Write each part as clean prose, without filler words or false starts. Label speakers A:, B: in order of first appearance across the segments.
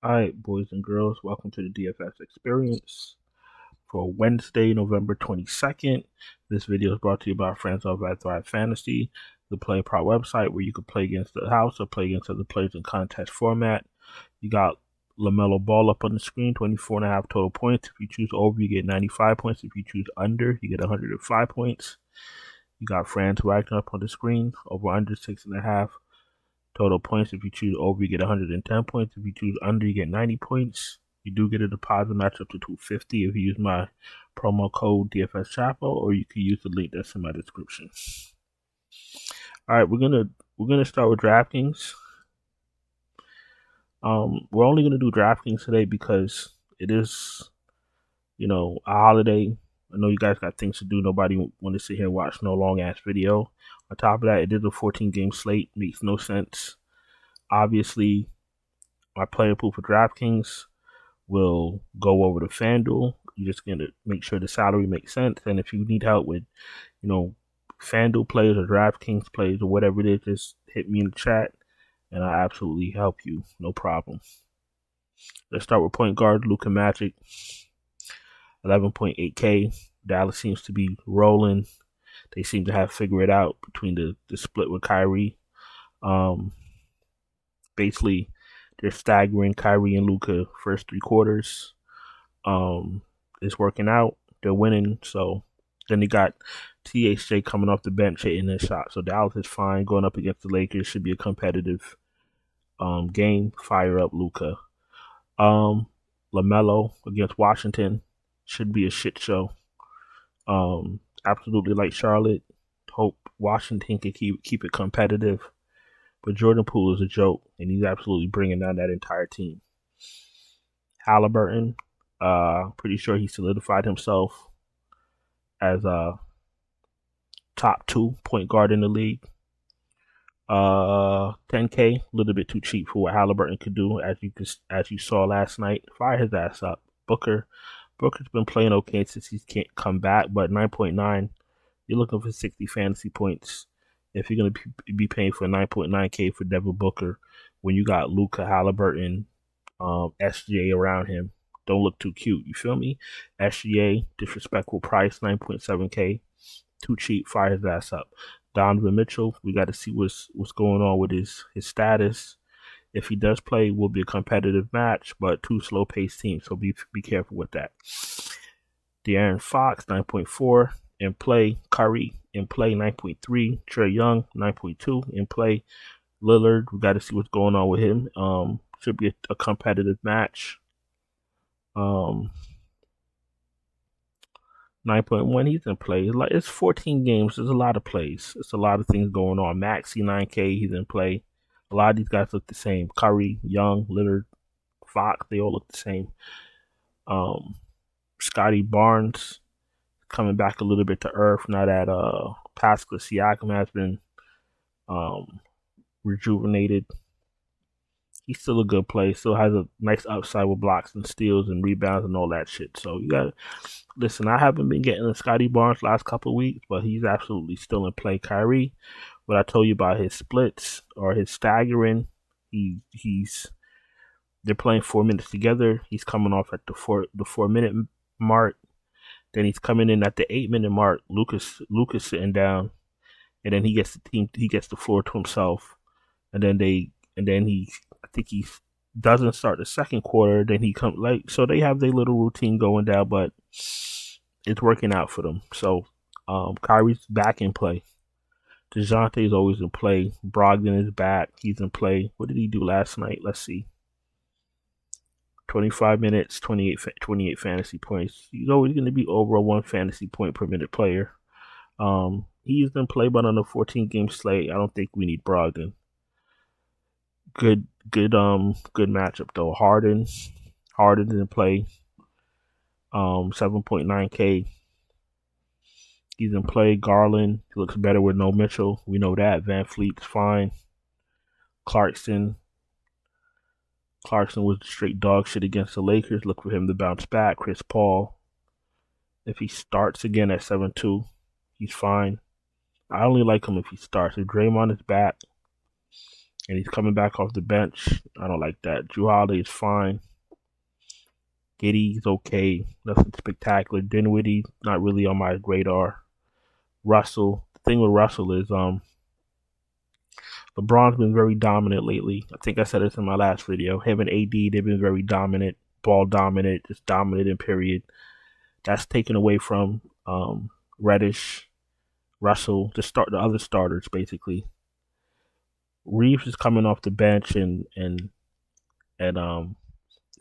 A: Alright, boys and girls, welcome to the DFS experience for Wednesday, November 22nd. This video is brought to you by our friends over at Thrive Fantasy, the Play Pro website where you can play against the house or play against other players in contest format. You got LaMelo Ball up on the screen, 24.5 total points. If you choose over, you get 95 points. If you choose under, you get 105 points. You got Franz Wagner up on the screen, over under 6.5 total points. If you choose over, you get 110 points. If you choose under, you get 90 points. You do get a deposit match up to 250 if you use my promo code DFS Chapo, or you can use the link that's in my description. All right, we're gonna start with DraftKings. We're only gonna do DraftKings today because it is, a holiday. I know you guys got things to do. Nobody want to sit here and watch no long ass video. On top of that, it is a 14-game slate. Makes no sense. Obviously, my player pool for DraftKings will go over to FanDuel. You're just gonna make sure the salary makes sense. And if you need help with, FanDuel players or DraftKings players or whatever it is, just hit me in the chat and I'll absolutely help you. No problem. Let's start with point guard Luka Magic. 11.8K. Dallas seems to be rolling. They seem to have figured it out between the split with Kyrie. Basically, they're staggering Kyrie and Luka first 3 quarters. It's working out. They're winning. So then you got THJ coming off the bench hitting his shot. So Dallas is fine going up against the Lakers. Should be a competitive game. Fire up Luka. LaMelo against Washington should be a shit show. Absolutely like Charlotte. Hope Washington can keep it competitive. But Jordan Poole is a joke, and he's absolutely bringing down that entire team. Halliburton, pretty sure he solidified himself as a top 2 point guard in the league. 10K, a little bit too cheap for what Halliburton could do, as you saw last night. Fire his ass up. Booker's been playing okay since he can't come back, but 9.9, you're looking for 60 fantasy points if you're going to be paying for 9.9K for Devin Booker when you got Luka, Halliburton, SGA around him. Don't look too cute. You feel me? SGA, disrespectful price, 9.7K. Too cheap. Fire his ass up. Donovan Mitchell, we got to see what's going on with his status. If he does play, it will be a competitive match, but 2 slow-paced teams, so be careful with that. De'Aaron Fox, 9.4 in play. Curry in play, 9.3. Trae Young, 9.2 in play. Lillard, we got to see what's going on with him. Should be a competitive match. 9.1, he's in play. It's 14 games. There's a lot of plays. It's a lot of things going on. Maxey, 9K, he's in play. A lot of these guys look the same. Curry, Young, Lillard, Fox, they all look the same. Scotty Barnes coming back a little bit to earth now that Pascal Siakam has been rejuvenated. He's still a good player. Still has a nice upside with blocks and steals and rebounds and all that shit. So you got to listen. I haven't been getting the Scotty Barnes last couple of weeks, but he's absolutely still in play. Kyrie, what I told you about his splits or his staggering, they're playing 4 minutes together. He's coming off at the 4-minute mark. Then he's coming in at the 8-minute mark. Lucas sitting down, and then he gets the floor to himself, and then I think he doesn't start the second quarter. Then he comes so they have their little routine going down, but it's working out for them. So Kyrie's back in play. DeJounte is always in play. Brogdon is back. He's in play. What did he do last night? Let's see. 25 minutes, 28 fantasy points. He's always going to be over a 1 fantasy point per minute player. He's been played, but on a 14-game slate, I don't think we need Brogdon. Good matchup though. Harden didn't play. 7.9K. He's in play. Garland, he looks better with no Mitchell. We know that. Van Fleet's fine. Clarkson was straight dog shit against the Lakers. Look for him to bounce back. Chris Paul, if he starts again at 7-2, he's fine. I only like him if he starts. If Draymond is back and he's coming back off the bench. I don't like that. Drew Holiday is fine. Giddy's okay. Nothing spectacular. Dinwiddie, not really on my radar. Russell. The thing with Russell is LeBron's been very dominant lately. I think I said this in my last video. Him and AD, they've been very dominant, ball dominant, just dominant in period. That's taken away from Reddish, Russell, the other starters basically. Reeves is coming off the bench and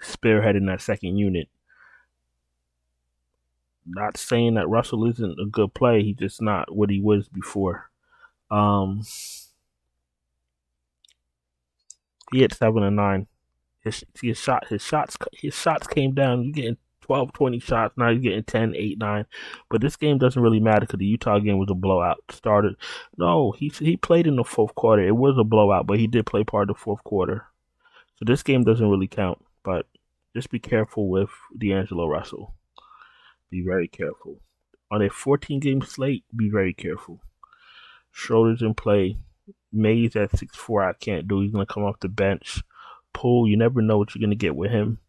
A: spearheading that second unit. Not saying that Russell isn't a good play, he's just not what he was before. He hit 7 and 9. His shots came down. You're getting 12, 20 shots. Now you're getting 10, 8, 9. But this game doesn't really matter because the Utah game was a blowout. No, he played in the fourth quarter. It was a blowout, but he did play part of the fourth quarter. So this game doesn't really count. But just be careful with D'Angelo Russell. Be very careful. On a 14-game slate, be very careful. Schroeder's in play. Mays at 6'4", I can't do. He's going to come off the bench. Poole, you never know what you're going to get with him.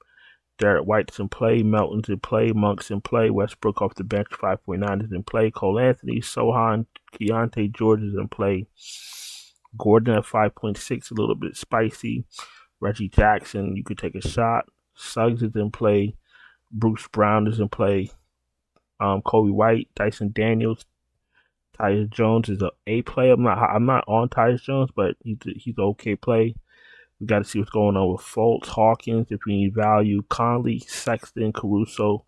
A: Derek White's in play. Melton's in play. Monk's in play. Westbrook off the bench, 5.9 is in play. Cole Anthony, Sohan, Keontae George is in play. Gordon at 5.6, a little bit spicy. Reggie Jackson, you could take a shot. Suggs is in play. Bruce Brown is in play. Kobe White, Dyson Daniels, Tyus Jones is a play. I'm not on Tyus Jones, but he's an okay play. We got to see what's going on with Fultz, Hawkins, if you need value. Conley, Sexton, Caruso,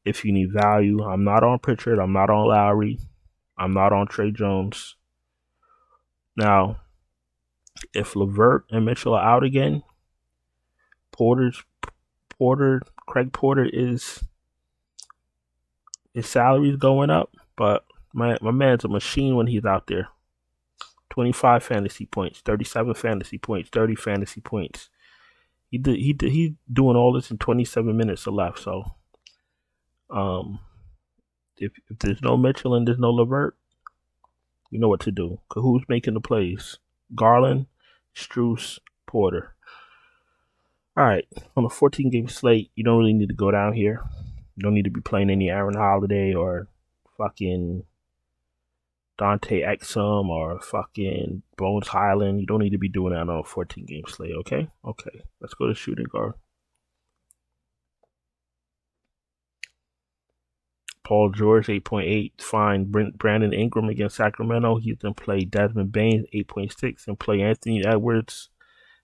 A: if you need value. I'm not on Pritchard. I'm not on Lowry. I'm not on Trey Jones. Now, if LeVert and Mitchell are out again, Craig Porter his salary is going up, but my man's a machine when he's out there. 25 fantasy points, 37 fantasy points, 30 fantasy points. He's doing all this in 27 minutes or left. So, if there's no Mitchell and there's no LeVert, you know what to do. Cause who's making the plays? Garland, Strus, Porter. All right, on a 14-game slate, you don't really need to go down here. You don't need to be playing any Aaron Holiday or fucking Dante Exum or fucking Bones Highland. You don't need to be doing that on a 14-game slate, okay? Okay, let's go to shooting guard. Paul George, 8.8, fine. Brandon Ingram against Sacramento. He's going to play Desmond Bain, 8.6, and play Anthony Edwards.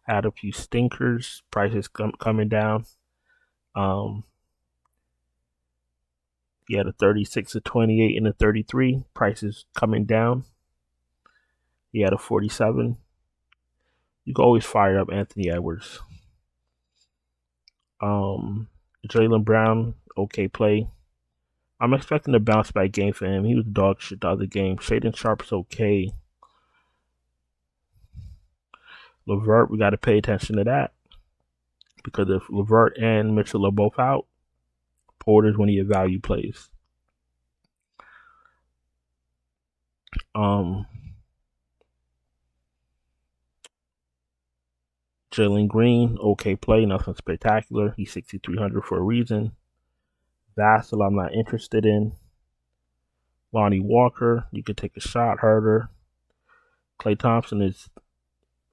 A: Had a few stinkers. Prices coming down. He had a 36, a 28, and a 33. Prices coming down. He had a 47. You can always fire up Anthony Edwards. Jaylen Brown, okay play. I'm expecting a bounce back game for him. He was dog shit the other game. Shaedon Sharp's okay. LeVert, we got to pay attention to that. Because if LeVert and Mitchell are both out, Porter's one of your value plays. Jalen Green, okay play, nothing spectacular. He's 6,300 for a reason. Vassell, I'm not interested in. Lonnie Walker, you could take a shot. Herter. Klay Thompson is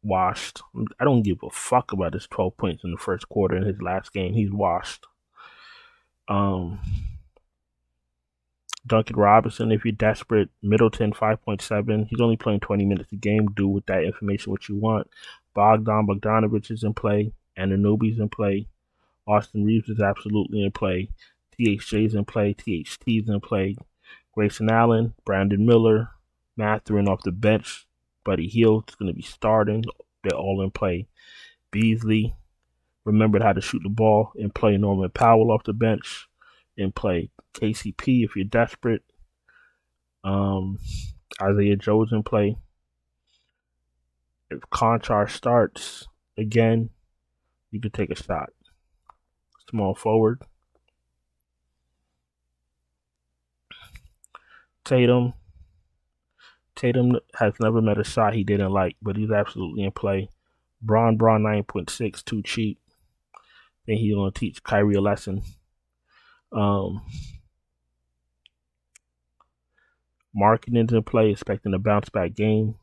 A: washed. I don't give a fuck about his 12 points in the first quarter in his last game. He's washed. Duncan Robinson, if you're desperate. Middleton, 5.7. He's only playing 20 minutes a game. Do with that information what you want. Bogdanovich is in play. Anunoby's in play. Austin Reeves is absolutely in play. THJ's in play. THT's in play. Grayson Allen, Brandon Miller, Mathurin off the bench. Buddy Hield's going to be starting. They're all in play. Beasley remembered how to shoot the ball and play. Norman Powell off the bench and play. KCP if you're desperate. Isaiah Joe's in play. If Conchar starts again, you could take a shot. Small forward. Tatum, Tatum has never met a shot he didn't like, but he's absolutely in play. Braun 9.6, too cheap. Think he's gonna teach Kyrie a lesson. Markkanen's in play, expecting a bounce back game.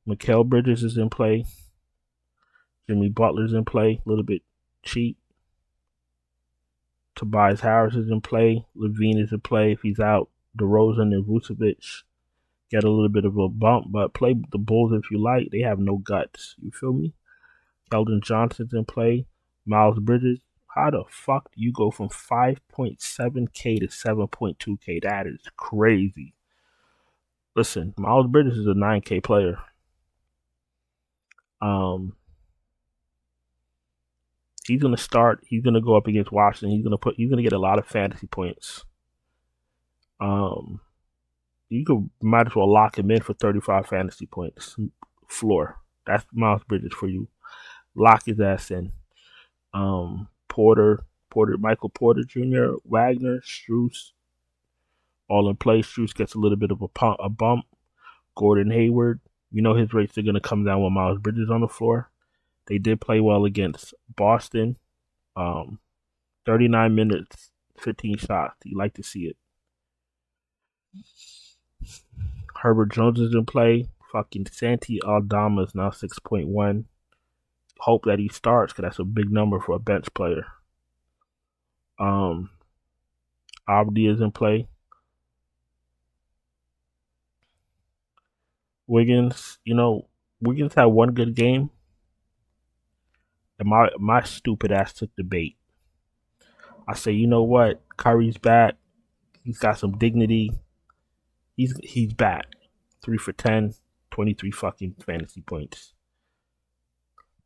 A: Mikal Bridges is in play. Jimmy Butler's in play, a little bit cheap. Tobias Harris is in play. Levine is in play. If he's out, DeRozan and Vucevic get a little bit of a bump, but play the Bulls if you like. They have no guts. You feel me? Keldon Johnson's in play. Miles Bridges. How the fuck do you go from 5.7K to 7.2K? That is crazy. Listen, Miles Bridges is a 9K player. He's gonna start. He's gonna go up against Washington. He's gonna get a lot of fantasy points. You might as well lock him in for 35 fantasy points floor. That's Miles Bridges for you. Lock his ass in. Michael Porter Jr., Wagner, Strus, all in play. Strus gets a little bit of a bump. Gordon Hayward, you know his rates are going to come down with Miles Bridges on the floor. They did play well against Boston. 39 minutes, 15 shots. You like to see it. Herbert Jones is in play. Fucking Santi Aldama is now 6.1. Hope that he starts because that's a big number for a bench player. Abdi is in play. Wiggins, Wiggins had one good game. And my stupid ass took the bait. I say, you know what? Kyrie's back. He's got some dignity. He's back. 3 for 10, 23 fucking fantasy points.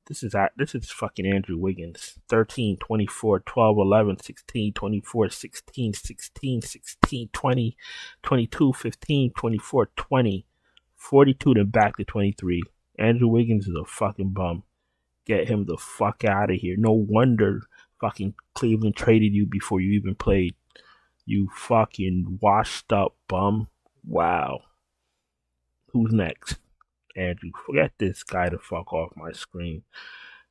A: This is fucking Andrew Wiggins. 13, 24, 12, 11, 16, 24, 16, 16, 16, 20, 22, 15, 24, 20, 42, then back to 23. Andrew Wiggins is a fucking bum. Get him the fuck out of here. No wonder fucking Cleveland traded you before you even played. You fucking washed up bum. Wow. Who's next? Andrew. Forget this guy to fuck off my screen.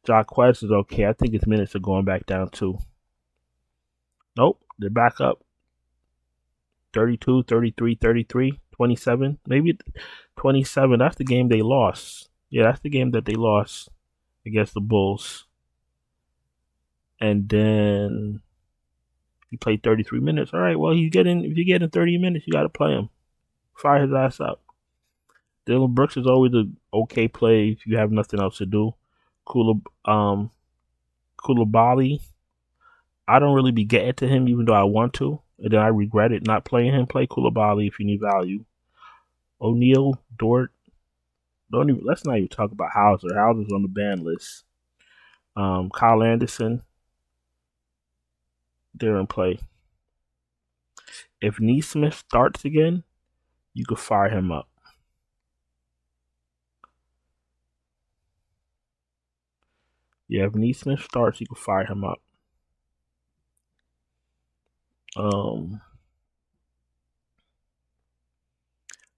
A: Jacquez is okay. I think his minutes are going back down too. Nope. They're back up. 32, 33, 33, 27. Maybe 27. That's the game they lost. Yeah, that's the game that they lost against the Bulls. And then he played 33 minutes. All right, well, if you're getting 30 minutes, you got to play him. Fire his ass up. Dylan Brooks is always an okay play if you have nothing else to do. Koulibaly, I don't really be getting to him even though I want to. And then I regret it not playing him. Play Koulibaly if you need value. O'Neal, Dort. Let's not even talk about Hauser. Hauser's on the ban list. Kyle Anderson, they're in play. If Neesmith starts again, you could fire him up. Yeah, if Neesmith starts, you can fire him up.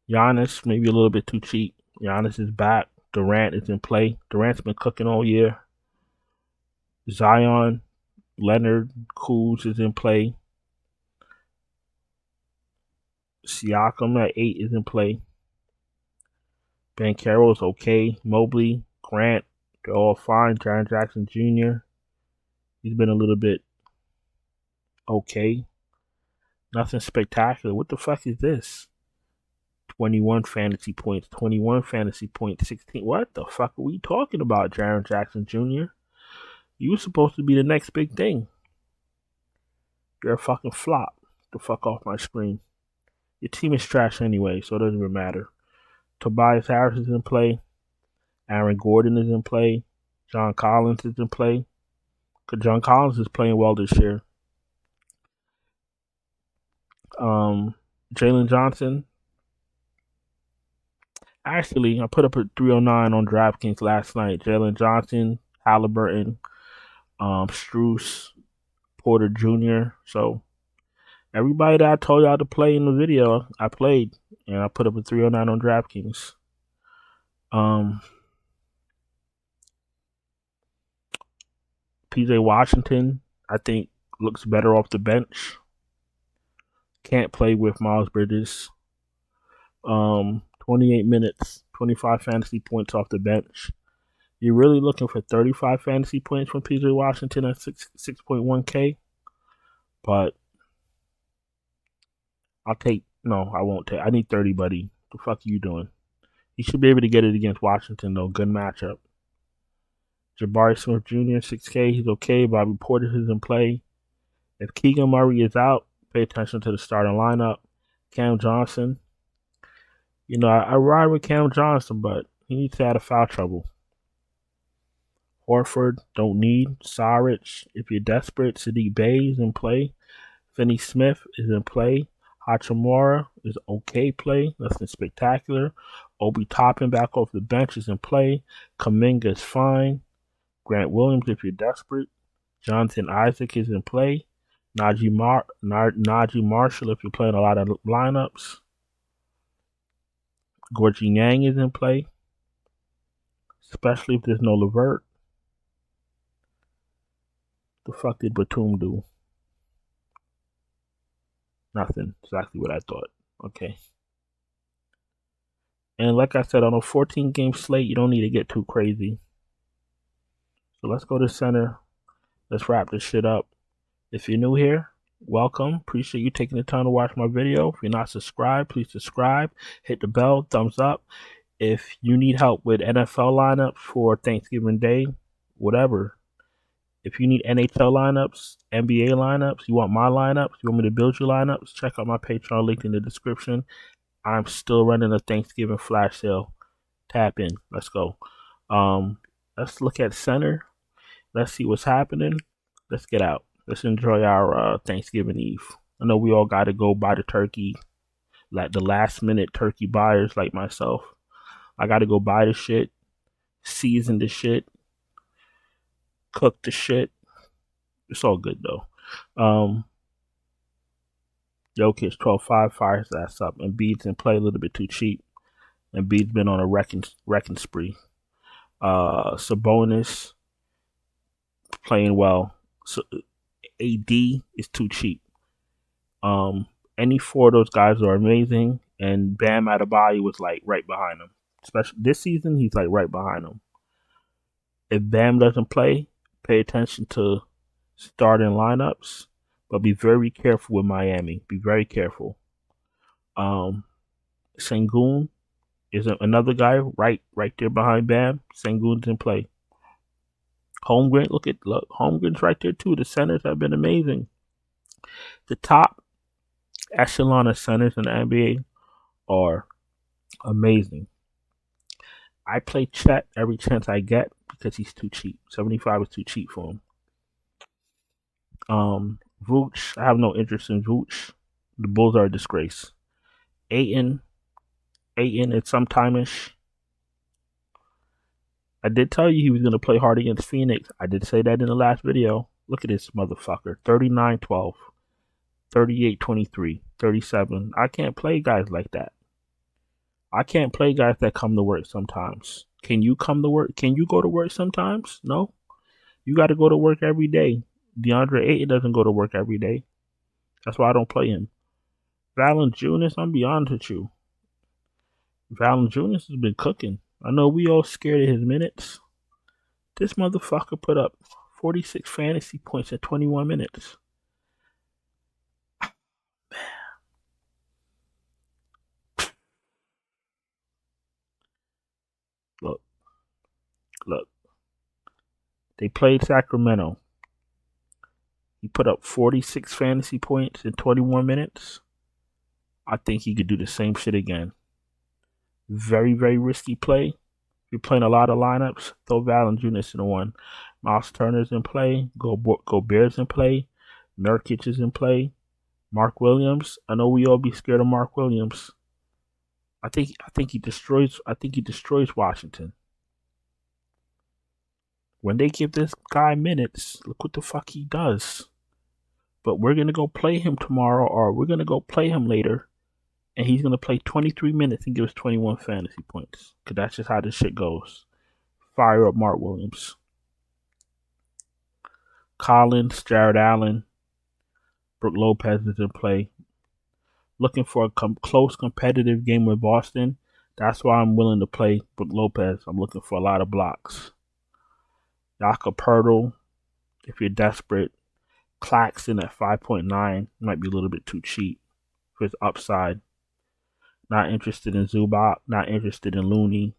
A: Giannis, maybe a little bit too cheap. Giannis is back. Durant is in play. Durant's been cooking all year. Zion, Leonard, Kuz is in play. Siakam at 8 is in play. Banchero is okay. Mobley, Grant, they're all fine. Jaren Jackson Jr., he's been a little bit okay. Nothing spectacular. What the fuck is this? 21 fantasy points, 21 fantasy points, 16. What the fuck are we talking about, Jaren Jackson Jr.? You were supposed to be the next big thing. You're a fucking flop. Get the fuck off my screen. Your team is trash anyway, so it doesn't even matter. Tobias Harris is in play. Aaron Gordon is in play. John Collins is in play. Because John Collins is playing well this year. Jalen Johnson. Actually, I put up a 309 on DraftKings last night. Jalen Johnson, Halliburton, Strus, Porter Jr. So everybody that I told y'all to play in the video, I played. and I put up a 309 on DraftKings. PJ Washington, I think, looks better off the bench. Can't play with Miles Bridges. 28 minutes, 25 fantasy points off the bench. You're really looking for 35 fantasy points from PJ Washington at 6.1K. But I'll take, no, I won't take. I need 30, buddy. The fuck are you doing? You should be able to get it against Washington, though. Good matchup. Jabari Smith Jr., 6K. He's okay. Bobby Portis is in play. If Keegan Murray is out, pay attention to the starting lineup. Cam Johnson. You know, I ride with Cam Johnson, but he needs to add a foul trouble. Horford, don't need. Saric, if you're desperate. Sadiq Bey is in play. Finney Smith is in play. Hachimura is okay play. Nothing spectacular. Obi Toppin back off the bench is in play. Kuminga is fine. Grant Williams if you're desperate. Jonathan Isaac is in play. Najee Marshall if you're playing a lot of lineups. Gorgie Yang is in play, especially if there's no Levert. The fuck did Batum do? Nothing. Exactly what I thought. Okay. And like I said, on a 14-game slate, you don't need to get too crazy. So let's go to center. Let's wrap this shit up. If you're new here, welcome. Appreciate you taking the time to watch my video. If you're not subscribed, please subscribe. Hit the bell, thumbs up. If you need help with NFL lineups for Thanksgiving Day, whatever. If you need NHL lineups, NBA lineups, you want my lineups, you want me to build your lineups, check out my Patreon link in the description. I'm still running a Thanksgiving flash sale. Tap in. Let's go. Let's look at center. Let's see what's happening. Let's get out. Let's enjoy our Thanksgiving Eve. I know we all got to go buy the turkey, like the last minute turkey buyers like myself. I got to go buy the shit, season the shit, cook the shit. It's all good though. Jokic 12-5 fires his ass up, and Embiid's in play a little bit too cheap. And Embiid's been on a wrecking spree. Sabonis playing well. So AD is too cheap. Any four of those guys are amazing, and Bam Adebayo was like right behind him. Especially this season, he's like right behind him. If Bam doesn't play, pay attention to starting lineups, but be very careful with Miami. Be very careful. Sengun is another guy right there behind Bam. Sengun's in play. Holmgren, look, Holmgren's right there too. The centers have been amazing. The top echelon of centers in the NBA are amazing. I play Chet every chance I get because he's too cheap. 75 is too cheap for him. Vooch, I have no interest in Vooch. The Bulls are a disgrace. Ayton at some time-ish. I did tell you he was going to play hard against Phoenix. I did say that in the last video. Look at this motherfucker. 39-12, 38-23, 37. I can't play guys like that. I can't play guys that come to work sometimes. Can you come to work? Can you go to work sometimes? No. You got to go to work every day. DeAndre Ayton doesn't go to work every day. That's why I don't play him. Valanciunas, I'm beyond with you. Valanciunas has been cooking. I know we all scared of his minutes. This motherfucker put up 46 fantasy points in 21 minutes. Look. They played Sacramento. He put up 46 fantasy points in 21 minutes. I think he could do the same shit again. Very, very risky play. If you're playing a lot of lineups, throw Valanciunas in the one. Miles Turner's in play. Gobert's in play. Nurkic is in play. Mark Williams. I know we all be scared of Mark Williams. I think he destroys Washington. When they give this guy minutes, look what the fuck he does. But we're gonna go play him tomorrow, or we're gonna go play him later, and he's gonna play 23 minutes and give us 21 fantasy points. Cause that's just how this shit goes. Fire up Mark Williams. Collins, Jared Allen, Brook Lopez is in play. Looking for a close competitive game with Boston. That's why I'm willing to play Brook Lopez. I'm looking for a lot of blocks. Jakob Poeltl, if you're desperate. Claxton at 5.9 might be a little bit too cheap for his upside. Not interested in Zubac. Not interested in Looney.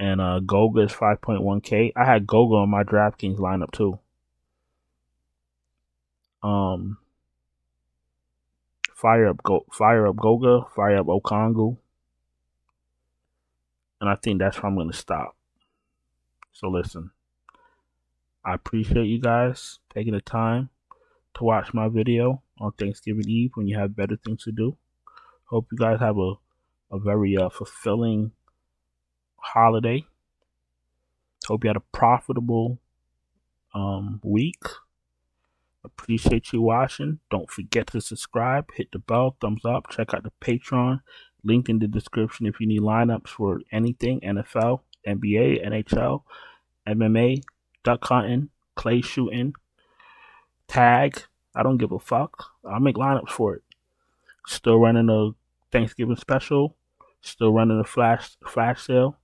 A: And Goga is 5.1K. I had Goga on my DraftKings lineup too. Fire up Goga, fire up Okongu, and I think that's where I'm going to stop. So listen, I appreciate you guys taking the time to watch my video on Thanksgiving Eve when you have better things to do. Hope you guys have a very fulfilling holiday. Hope you had a profitable week. Appreciate you watching. Don't forget to subscribe, hit the bell, thumbs up, check out the Patreon, link in the description if you need lineups for anything, NFL, NBA, NHL, MMA, duck hunting, clay shooting, tag. I don't give a fuck. I'll make lineups for it. Still running a Thanksgiving special. Still running a flash sale.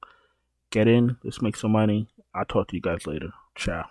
A: Get in. Let's make some money. I'll talk to you guys later. Ciao.